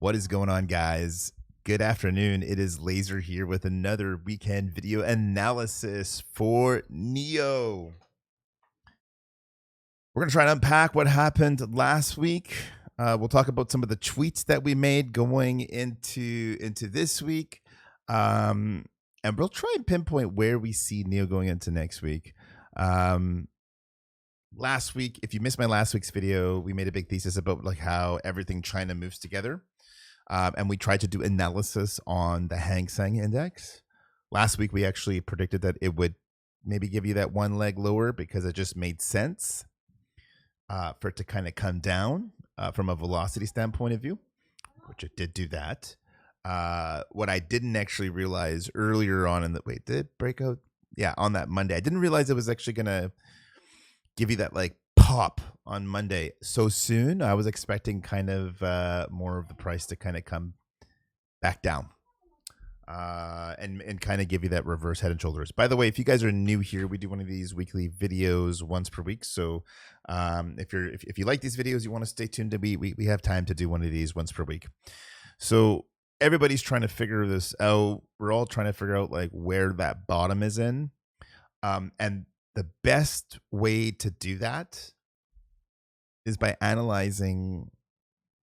What is going on, guys? Good afternoon. It is Laser here with another weekend video analysis for NIO. We're going to try and unpack what happened last week. We'll talk about some of the tweets that we made going into this week. And we'll try and pinpoint where we see NIO going into next week. Last week, if you missed my last week's video, we made a big thesis about like how everything China moves together. And we tried to do analysis on the Hang Seng index. Last week, we actually predicted that it would maybe give you that one leg lower because it just made sense for it to kind of come down from a velocity standpoint of view, which it did do that. What I didn't actually realize earlier on in the, wait, did it break out? Yeah, on that Monday. I didn't realize it was actually going to give you that like pop on Monday so soon. I was expecting kind of more of the price to kind of come back down and kind of give you that reverse head and shoulders. By the way, if you guys are new here, we do one of these weekly videos once per week. So if you like these videos, you want to stay tuned, we have time to do one of these once per week. So everybody's trying to figure this out. We're all trying to figure out like where that bottom is in. And the best way to do that is by analyzing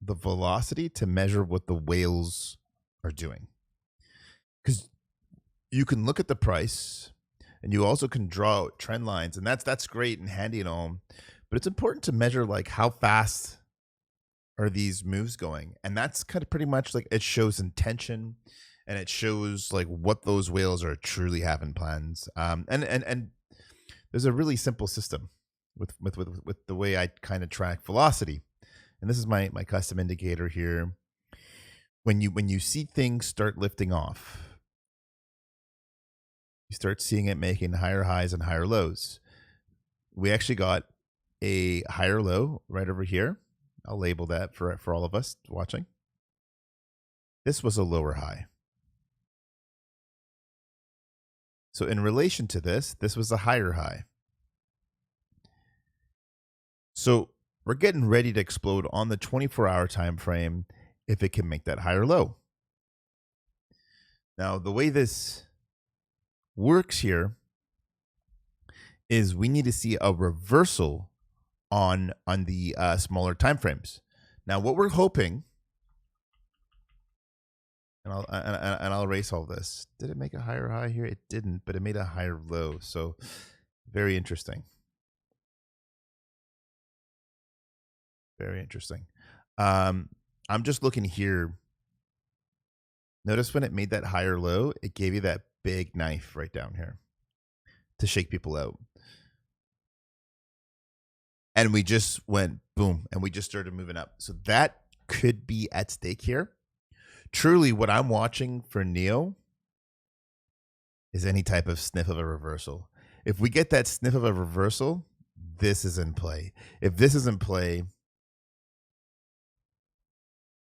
the velocity to measure what the whales are doing. Because you can look at the price and you also can draw out trend lines, and that's great and handy and all, but it's important to measure like how fast are these moves going. And that's kind of pretty much like it shows intention and it shows like what those whales are truly having plans. And there's a really simple system with the way I kind of track velocity. And this is my custom indicator here. When you see things start lifting off, you start seeing it making higher highs and higher lows. We actually got a higher low right over here. I'll label that for all of us watching. This was a lower high. So in relation to this was a higher high. So we're getting ready to explode on the 24-hour time frame if it can make that higher low. Now, the way this works here is we need to see a reversal on the smaller time frames. Now, what we're hoping, and I'll erase all this. Did it make a higher high here? It didn't, but it made a higher low. So very interesting. Very interesting. I'm just looking here. Notice when it made that higher low, it gave you that big knife right down here to shake people out. And we just went boom, and we just started moving up. So that could be at stake here. Truly, what I'm watching for NIO is any type of sniff of a reversal. If we get that sniff of a reversal, this is in play. If this is in play,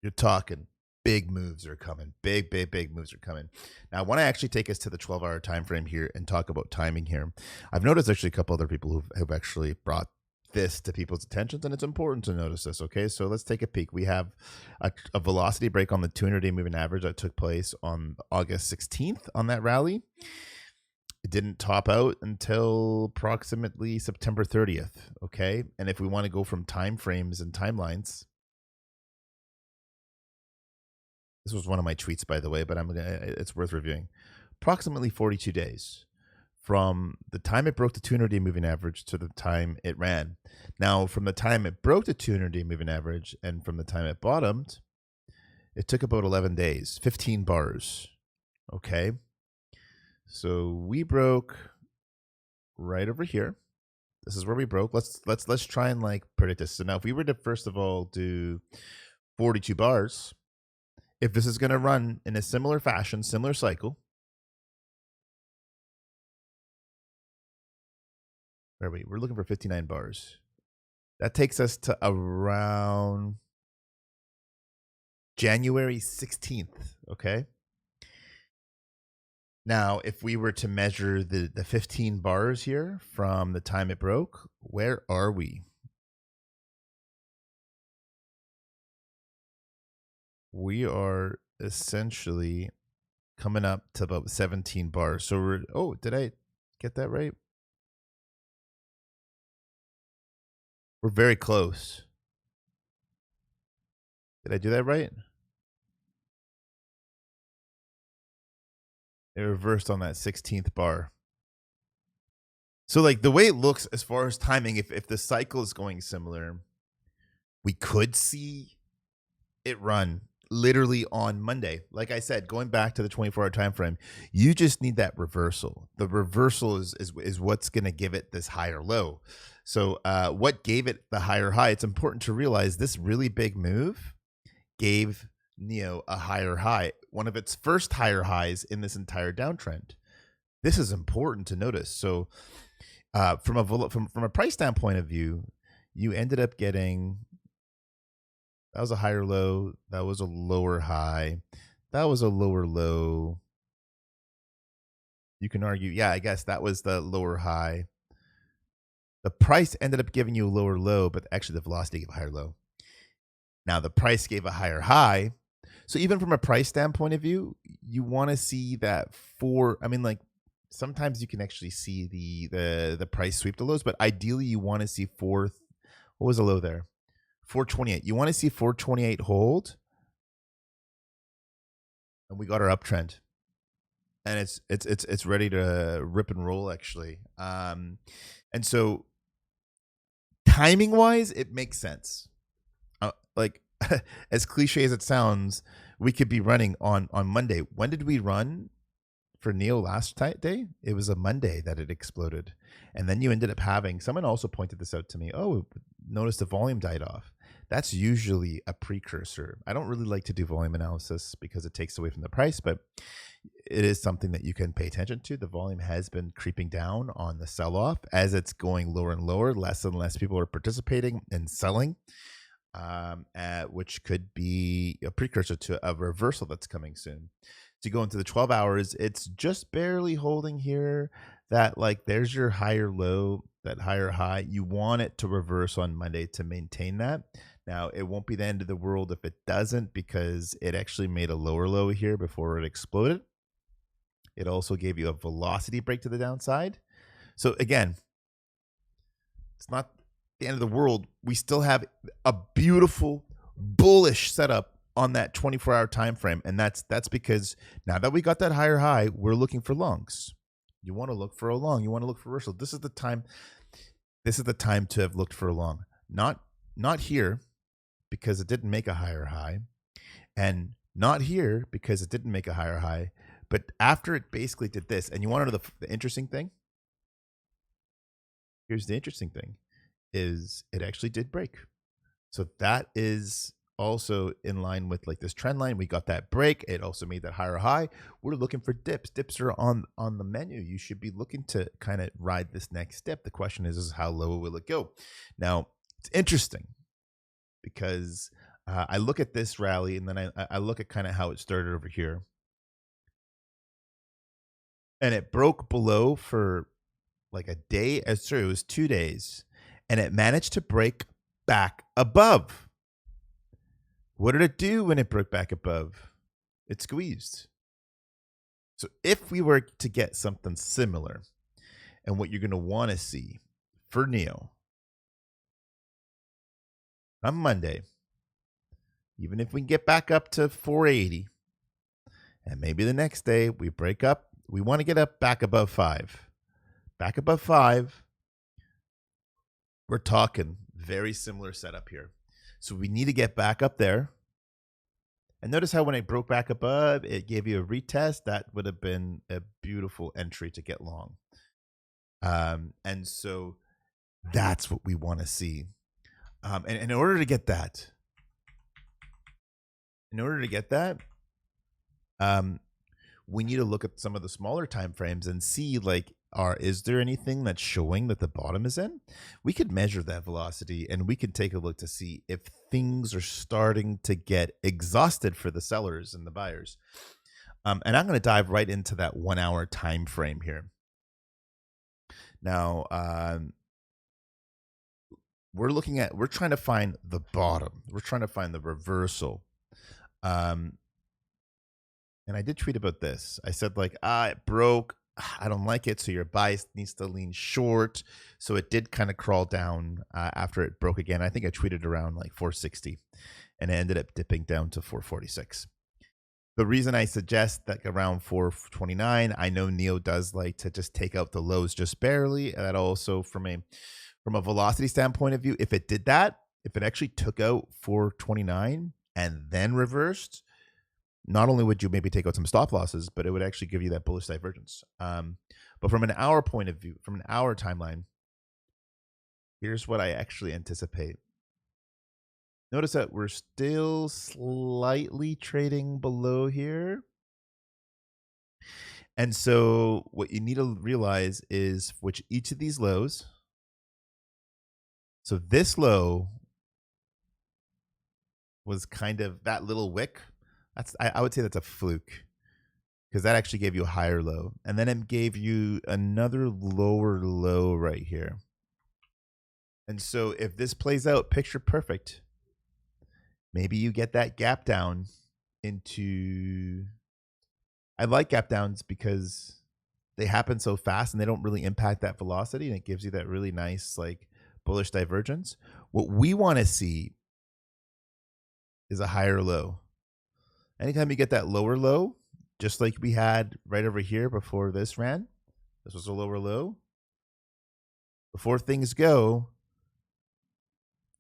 you're talking big moves are coming. Big moves are coming. Now, I want to actually take us to the 12-hour time frame here and talk about timing here. I've noticed actually a couple other people who've actually brought this to people's attentions, and it's important to notice this. Okay, so let's take a peek. We have a velocity break on the 200-day moving average that took place on August 16th on that rally. It didn't top out until approximately September 30th. Okay, and if we want to go from time frames and timelines, this was one of my tweets, by the way, but it's worth reviewing. Approximately 42 days from the time it broke the 200-day moving average to the time it ran. Now, from the time it broke the 200-day moving average and from the time it bottomed, it took about 11 days, 15 bars. Okay, so we broke right over here. This is where we broke. Let's try and like predict this. So now, if we were to first of all do 42 bars. If this is going to run in a similar fashion, similar cycle, where are we? We're looking for 59 bars. That takes us to around January 16th, okay? Now, if we were to measure the 15 bars here from the time it broke, where are we? we are essentially coming up to about 17 bars. So we're, oh, did I get that right? We're very close. Did I do that right? It reversed on that 16th bar. So like the way it looks as far as timing, if the cycle is going similar, we could see it run literally on Monday. Like I said, going back to the 24-hour time frame, you just need that reversal. The reversal is what's going to give it this higher low. So what gave it the higher high? It's important to realize this really big move gave NIO a higher high, one of its first higher highs in this entire downtrend. This is important to notice. So from a price standpoint of view, you ended up getting, that was a higher low, that was a lower high, that was a lower low. You can argue, yeah, I guess that was the lower high. The price ended up giving you a lower low, but actually the velocity gave a higher low. Now the price gave a higher high. So even from a price standpoint of view, you want to see that like sometimes you can actually see the price sweep the lows, but ideally you want to see what was the low there? 428. You want to see 428 hold. And we got our uptrend. And it's ready to rip and roll actually. And so timing wise, it makes sense. Like as cliche as it sounds, we could be running on Monday. When did we run for NIO last day? It was a Monday that it exploded. And then you ended up having, someone also pointed this out to me. Oh, notice the volume died off. That's usually a precursor. I don't really like to do volume analysis because it takes away from the price, but it is something that you can pay attention to. The volume has been creeping down on the sell-off as it's going lower and lower. Less and less people are participating and selling, which could be a precursor to a reversal that's coming soon. To go into the 12 hours, it's just barely holding here. That like there's your higher low, that higher high. You want it to reverse on Monday to maintain that. Now, it won't be the end of the world if it doesn't, because it actually made a lower low here before it exploded. It also gave you a velocity break to the downside. So again, it's not the end of the world. We still have a beautiful bullish setup on that 24-hour time frame, and that's because now that we got that higher high, we're looking for longs. You want to look for a long. You want to look for reversal. This is the time. This is the time to have looked for a long. Not here, because it didn't make a higher high, and not here because it didn't make a higher high. But after it basically did this, and you want to know the interesting thing? Here's the interesting thing, is it actually did break. So that is also in line with like this trend line. We got that break. It also made that higher high. We're looking for dips. Dips are on the menu. You should be looking to kind of ride this next dip. The question is how low will it go? Now, it's interesting because I look at this rally and then I look at kind of how it started over here. And it broke below for like a day. Sorry, it was 2 days. And it managed to break back above. What did it do when it broke back above? It squeezed. So if we were to get something similar, and what you're going to want to see for NIO on Monday, even if we can get back up to 480, and maybe the next day we break up, we want to get up back above 5. Back above 5, we're talking very similar setup here. So we need to get back up there. And notice how when it broke back above, it gave you a retest. That would have been a beautiful entry to get long. And so that's what we want to see. And in order to get that, we need to look at some of the smaller time frames and see like, is there anything that's showing that the bottom is in? We could measure that velocity and we could take a look to see if things are starting to get exhausted for the sellers and the buyers. And I'm going to dive right into that 1 hour time frame here. Now, we're trying to find the bottom. We're trying to find the reversal. And I did tweet about this. I said like, it broke. I don't like it. So your bias needs to lean short. So it did kind of crawl down after it broke again. I think I tweeted around like 460 and it ended up dipping down to 446. The reason I suggest that around 429, I know NIO does like to just take out the lows just barely. And that also from a velocity standpoint of view, if it did that, if it actually took out 429 and then reversed, not only would you maybe take out some stop losses, but it would actually give you that bullish divergence. But from an hour point of view, from an hour timeline, here's what I actually anticipate. Notice that we're still slightly trading below here. And so what you need to realize is which each of these lows, so this low was kind of that little wick. I would say that's a fluke because that actually gave you a higher low. And then it gave you another lower low right here. And so if this plays out picture perfect, maybe you get that gap down into, I like gap downs because they happen so fast and they don't really impact that velocity, and it gives you that really nice like bullish divergence. What we want to see is a higher low. Anytime you get that lower low, just like we had right over here before this ran, this was a lower low. Before things go,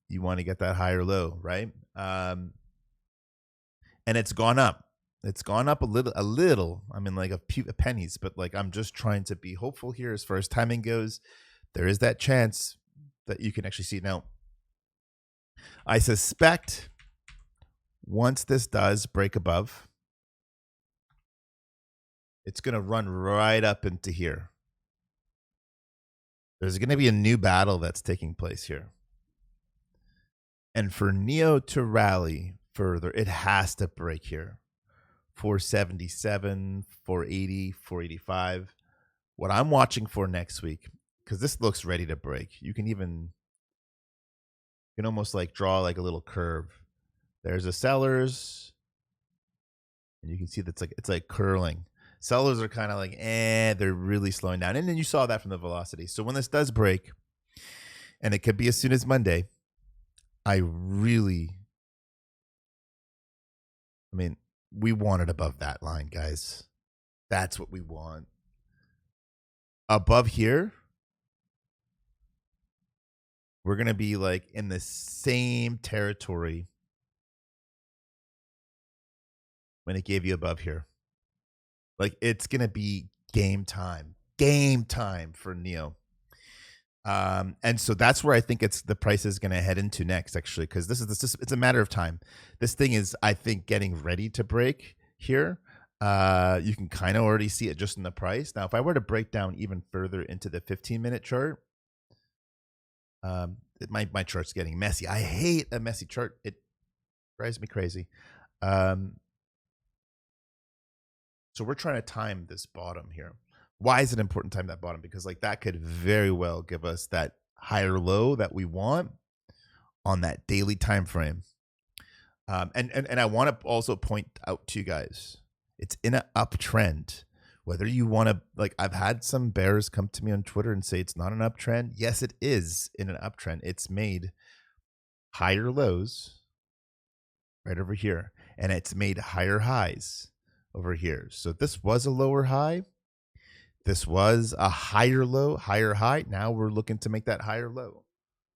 you want to get that higher low, right? And it's gone up. It's gone up a little. I mean, like a pennies, but like I'm just trying to be hopeful here as far as timing goes. There is that chance that you can actually see it now. I suspect once this does break above, it's going to run right up into here. There's going to be a new battle that's taking place here. And for NIO to rally further, it has to break here. 477, 480, 485. What I'm watching for next week, because this looks ready to break. You can almost like draw like a little curve. There's the sellers, and you can see that's like it's like curling. Sellers are kind of like, they're really slowing down. And then you saw that from the velocity. So when this does break, and it could be as soon as Monday, we want it above that line, guys. That's what we want. Above here, we're going to be like in the same territory when it gave you above here. Like it's going to be game time for NIO. And so that's where I think the price is going to head into next, actually, because it's a matter of time. This thing is, I think, getting ready to break here. You can kind of already see it just in the price. Now, if I were to break down even further into the 15-minute chart, my chart's getting messy. I hate a messy chart. It drives me crazy. So we're trying to time this bottom here. Why is it important to time that bottom? Because like that could very well give us that higher low that we want on that daily time frame. And I want to also point out to you guys, it's in an uptrend. Whether you want to, like, I've had some bears come to me on Twitter and say it's not an uptrend. Yes, it is in an uptrend. It's made higher lows right over here, and it's made higher highs over here. So this was a lower high. This was a higher low, higher high. Now we're looking to make that higher low.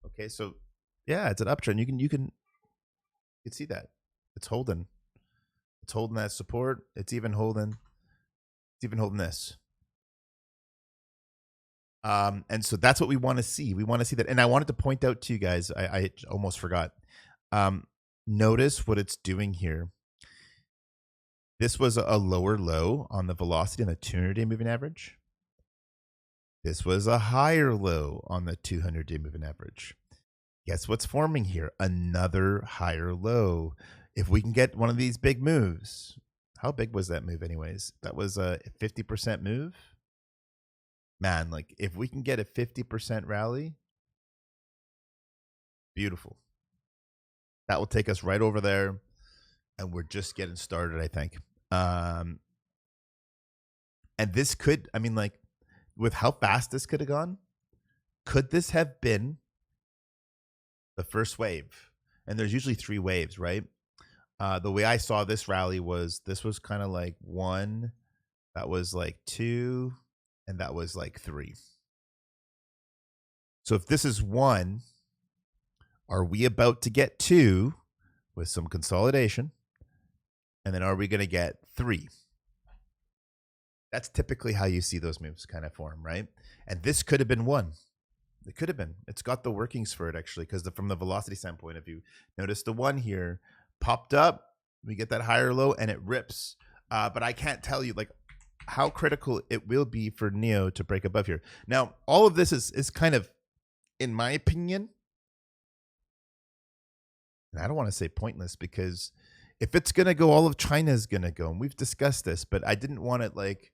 Okay, so yeah, it's an uptrend. You can see that it's holding that support. It's even holding this. And so that's what we want to see. We want to see that. And I wanted to point out to you guys, I almost forgot. Notice what it's doing here. This was a lower low on the velocity on the 200-day moving average. This was a higher low on the 200-day moving average. Guess what's forming here? Another higher low. If we can get one of these big moves, how big was that move anyways? That was a 50% move. Man, like if we can get a 50% rally, beautiful. That will take us right over there. and we're just getting started, I think. And this could, I mean, like, with how fast this could have gone, could this have been the first wave? And there's usually 3 waves, right? The way I saw this rally was this was kind of like 1, that was like 2, and that was like 3. So if this is 1, are we about to get 2 with some consolidation? And then are we going to get 3? That's typically how you see those moves kind of form, right? And this could have been 1. It could have been. It's got the workings for it, actually, because from the velocity standpoint, if you notice the 1 here popped up, we get that higher low and it rips. But I can't tell you like how critical it will be for NIO to break above here. Now, all of this is kind of, in my opinion, and I don't want to say pointless, because if it's going to go, all of China is going to go. And we've discussed this, but I didn't want it like,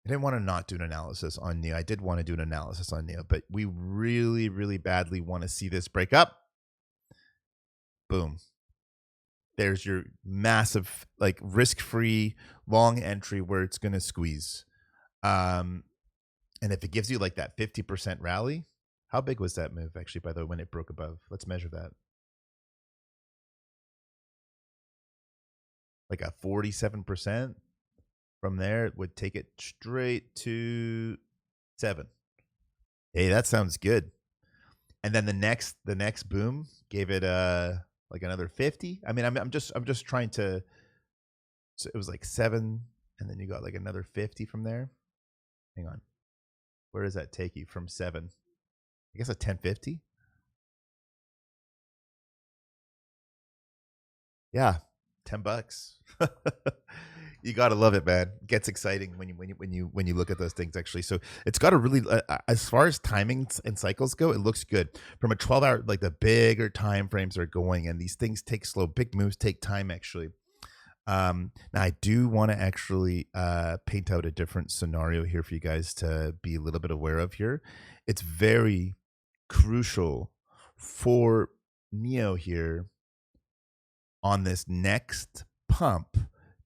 I didn't want to not do an analysis on NIO. I did want to do an analysis on NIO, but we really, really badly want to see this break up. Boom. There's your massive, like, risk-free long entry where it's going to squeeze. And if it gives you like that 50% rally, how big was that move actually, by the way, when it broke above? Let's measure that. Like a 47%. From there, it would take it straight to 7. Hey, that sounds good. And then the next boom gave it like another 50. I mean, I'm just trying to. So it was like 7, and then you got like another 50 from there. Hang on, where does that take you from 7? I guess a 1050. Yeah, $10. You gotta love it, man. It gets exciting when you look at those things, actually. So it's got a really, as far as timings and cycles go, it looks good. From a 12-hour, like the bigger time frames are going, and these things take slow. Big moves take time, actually. Now I do want to actually paint out a different scenario here for you guys to be a little bit aware of here. It's very crucial for NIO here on this next pump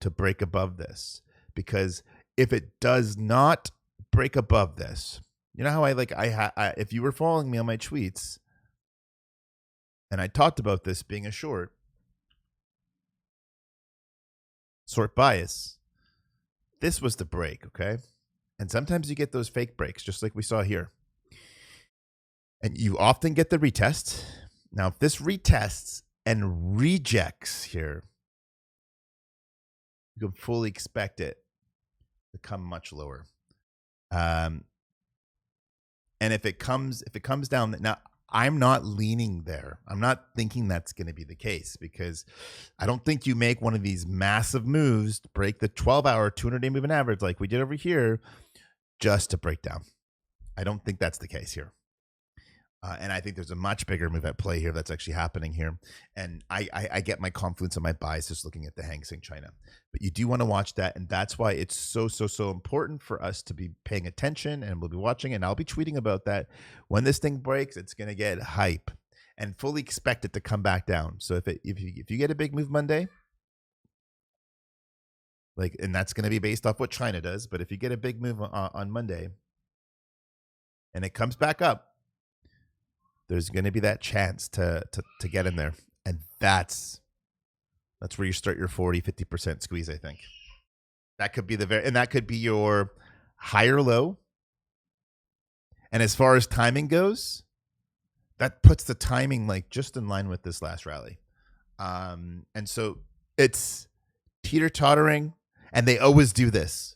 to break above this, because if it does not break above this, you know how if you were following me on my tweets, and I talked about this being a short bias, this was the break, okay? And sometimes you get those fake breaks, just like we saw here. And you often get the retest. Now, if this retests and rejects here, you can fully expect it to come much lower. And if it comes down, now I'm not leaning there. I'm not thinking that's going to be the case, because I don't think you make one of these massive moves to break the 12-hour 200-day moving average like we did over here just to break down. I don't think that's the case here. And I think there's a much bigger move at play here that's actually happening here. And I get my confluence and my bias just looking at the Hang Seng China. But you do want to watch that. And that's why it's so important for us to be paying attention. And we'll be watching. And I'll be tweeting about that. When this thing breaks, it's going to get hype. And fully expect it to come back down. So if you get a big move Monday, like, and that's going to be based off what China does. But if you get a big move on Monday and it comes back up, there's going to be that chance to get in there. And that's where you start your 40-50% squeeze, I think. That could be and that could be your higher low. And as far as timing goes, that puts the timing like just in line with this last rally. And so it's teeter-tottering, and they always do this.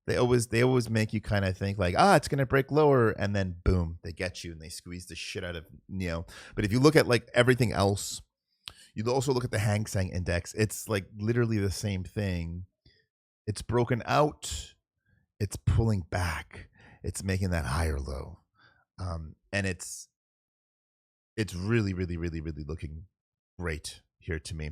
They always make you kind of think like, it's going to break lower, and then boom, they get you and they squeeze the shit out of NIO. But if you look at like everything else, you also look at the Hang Seng Index. It's like literally the same thing. It's broken out. It's pulling back. It's making that higher low, and it's really, really, really, really looking great here to me.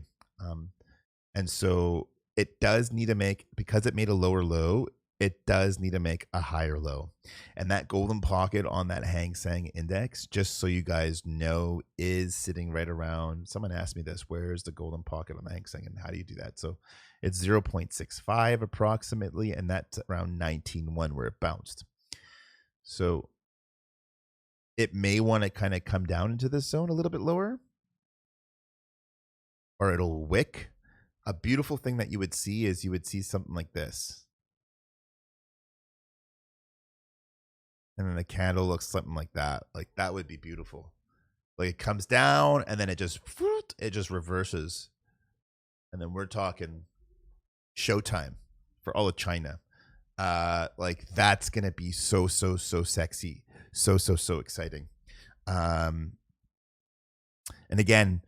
And so it does need to make, because it made a lower low, it does need to make a higher low. And that golden pocket on that Hang Seng index, just so you guys know, is sitting right around. Someone asked me this, where's the golden pocket on the Hang Seng and how do you do that? So it's 0.65 approximately, and that's around 19.1 where it bounced. So it may want to kind of come down into this zone a little bit lower, or it'll wick. A beautiful thing that you would see is you would see something like this. And then the candle looks something like that. Like that would be beautiful. Like it comes down and then it just reverses. And then we're talking showtime for all of China. Like that's gonna be so sexy, so exciting. And again,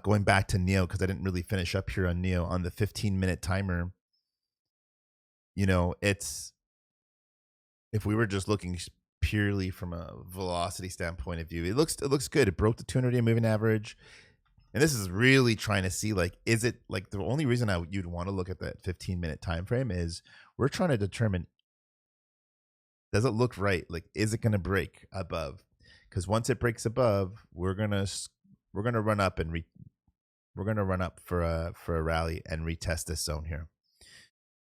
going back to NIO, because I didn't really finish up here on NIO on the 15-minute timer. You know, it's, if we were just looking purely from a velocity standpoint of view, it looks good. It broke the 200-day moving average. And this is really trying to see, like, is it, like, the only reason you'd want to look at that 15-minute time frame is we're trying to determine, does it look right? Like, is it going to break above? Because once it breaks above, we're gonna run up and we're gonna run up for a rally and retest this zone here.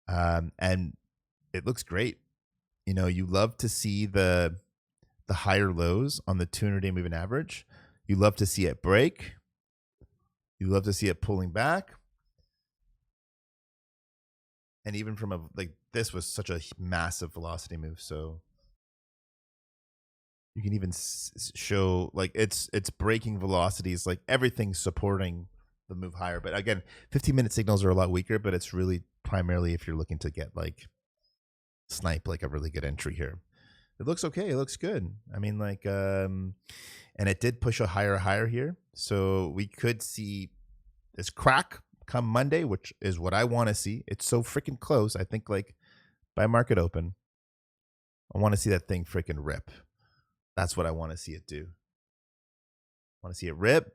And it looks great. You know, you love to see the higher lows on the 200-day moving average. You love to see it break. You love to see it pulling back. And even from a, like, this was such a massive velocity move. So you can even show, like, it's breaking velocities, like everything's supporting the move higher. But again, 15-minute signals are a lot weaker, but it's really primarily if you're looking to get, like, snipe like a really good entry here. It looks okay. It looks good. I mean, like, and it did push a higher here. So we could see this crack come Monday, which is what I want to see. It's so freaking close. I think, like, by market open, I want to see that thing freaking rip. That's what I want to see it do. I want to see it rip.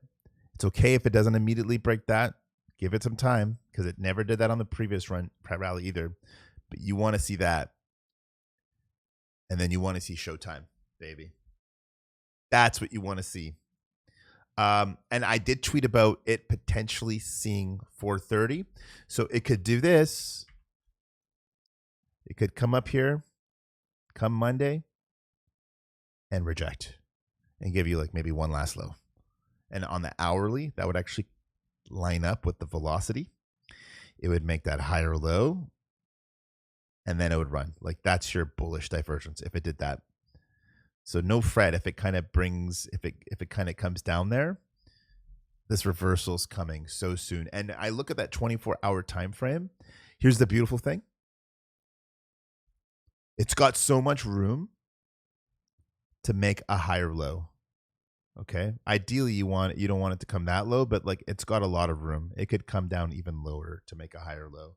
It's okay if it doesn't immediately break that. Give it some time, because it never did that on the previous rally either. But you want to see that. And then you want to see showtime, baby. That's what you want to see. And I did tweet about it potentially seeing 430. So it could do this. It could come up here, come Monday, and reject, and give you, like, maybe one last low. And on the hourly, that would actually line up with the velocity. It would make that higher low, and then it would run. Like, that's your bullish divergence if it did that. So no fret if it kind of brings, if it kind of comes down there. This reversal's coming so soon. And I look at that 24-hour time frame. Here's the beautiful thing. It's got so much room to make a higher low. Okay. Ideally, you don't want it to come that low, but, like, it's got a lot of room. It could come down even lower to make a higher low.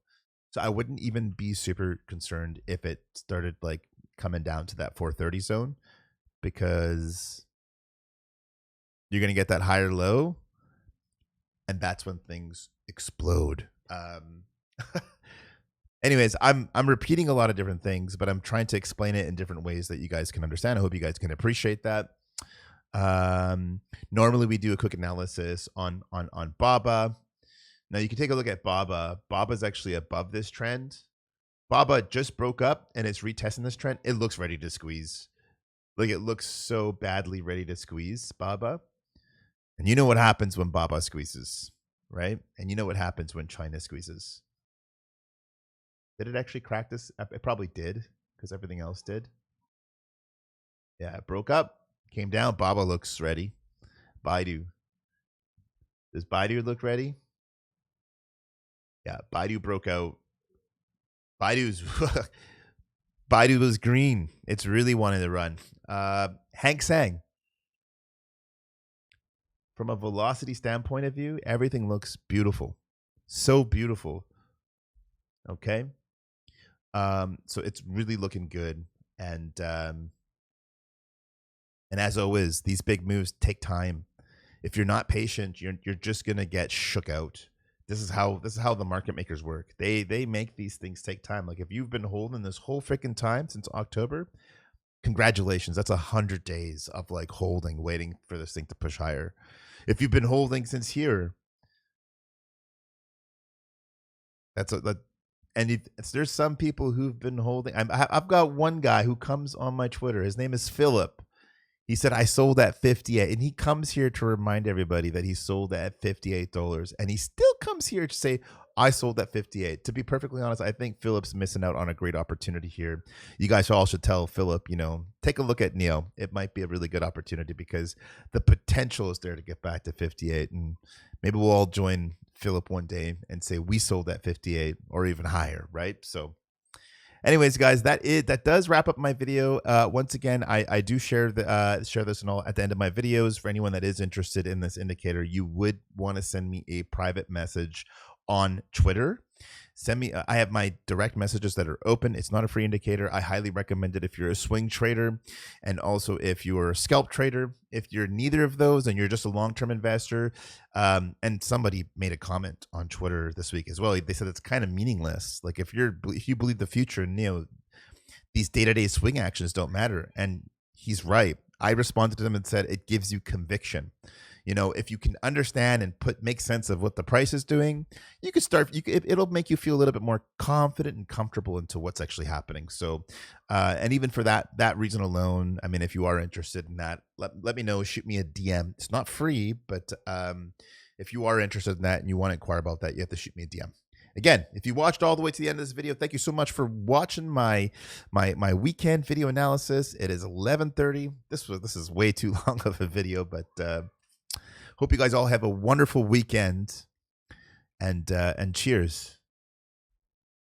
So I wouldn't even be super concerned if it started, like, coming down to that 430 zone, because you're going to get that higher low, and that's when things explode. Anyways, I'm repeating a lot of different things, but I'm trying to explain it in different ways that you guys can understand. I hope you guys can appreciate that. Normally we do a quick analysis on BABA. Now you can take a look at BABA. BABA's actually above this trend. BABA just broke up and it's retesting this trend. It looks ready to squeeze. Like, it looks so badly ready to squeeze BABA. And you know what happens when BABA squeezes, right? And you know what happens when China squeezes. Did it actually crack this? It probably did, because everything else did. Yeah, it broke up, came down. BABA looks ready. Baidu. Does Baidu look ready? Yeah, Baidu broke out. Baidu was green. It's really wanting to run. Hang Seng. From a velocity standpoint of view, everything looks beautiful. So beautiful. Okay. So it's really looking good. And as always, these big moves take time. If you're not patient, you're just gonna get shook out. this is how the market makers work. They make these things take time. Like if you've been holding this whole freaking time since October, congratulations. That's 100 days of like holding, waiting for this thing to push higher. If you've been holding since here, that's a that. And there's some people who've been holding. I've got one guy who comes on my Twitter. His name is Philip. He said, I sold at 58. And he comes here to remind everybody that he sold at $58. And he still comes here to say, I sold at 58. To be perfectly honest, I think Philip's missing out on a great opportunity here. You guys all should tell Philip, take a look at NIO. It might be a really good opportunity because the potential is there to get back to 58. And maybe we'll all join Philip one day and say we sold at 58 or even higher, right? So anyways, guys, that does wrap up my video. Once again, I do share this and all at the end of my videos. For anyone that is interested in this indicator, you would want to send me a private message on Twitter. Send me. I have my direct messages that are open. It's not a free indicator. I highly recommend it if you're a swing trader, and also if you're a scalp trader. If you're neither of those and you're just a long-term investor, and somebody made a comment on Twitter this week as well. They said it's kind of meaningless. Like if you believe the future in NIO, these day-to-day swing actions don't matter. And he's right. I responded to them and said it gives you conviction. If you can understand and make sense of what the price is doing, you could start. It'll make you feel a little bit more confident and comfortable into what's actually happening. So, and even for that reason alone, I mean, if you are interested in that, let me know. Shoot me a DM. It's not free, but if you are interested in that and you want to inquire about that, you have to shoot me a DM. Again, if you watched all the way to the end of this video, thank you so much for watching my weekend video analysis. It is 11:30. This is way too long of a video, but hope you guys all have a wonderful weekend, and cheers.